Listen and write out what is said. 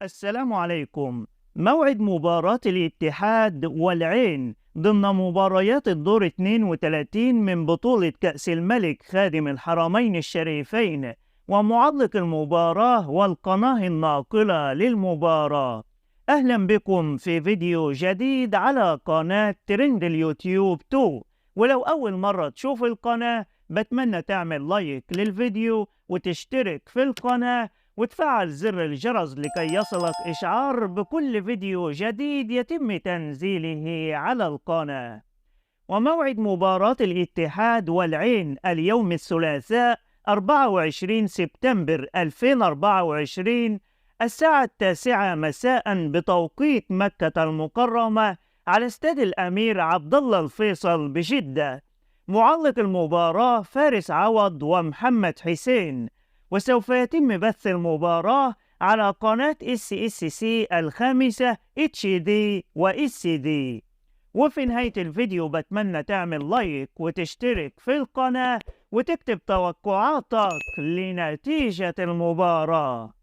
السلام عليكم. موعد مباراة الاتحاد والعين ضمن مباريات الدور 32 من بطولة كأس الملك خادم الحرمين الشريفين، ومعلق المباراة والقناة الناقلة للمباراة. أهلا بكم في فيديو جديد على قناة ترند اليوتيوب 2. ولو أول مرة تشوف القناة بتمنى تعمل لايك للفيديو وتشترك في القناة وتفعل زر الجرس لكي يصلك إشعار بكل فيديو جديد يتم تنزيله على القناة. وموعد مباراة الاتحاد والعين اليوم الثلاثاء 24 سبتمبر 2024 الساعة 9 مساء بتوقيت مكة المكرمة على استاد الأمير عبد الله الفيصل بجدة. معلق المباراة فارس عوض ومحمد حسين، وسوف يتم بث المباراة على قناة SSC الخامسة HD و SD. وفي نهاية الفيديو بتمنى تعمل لايك وتشترك في القناة وتكتب توقعاتك لنتيجة المباراة.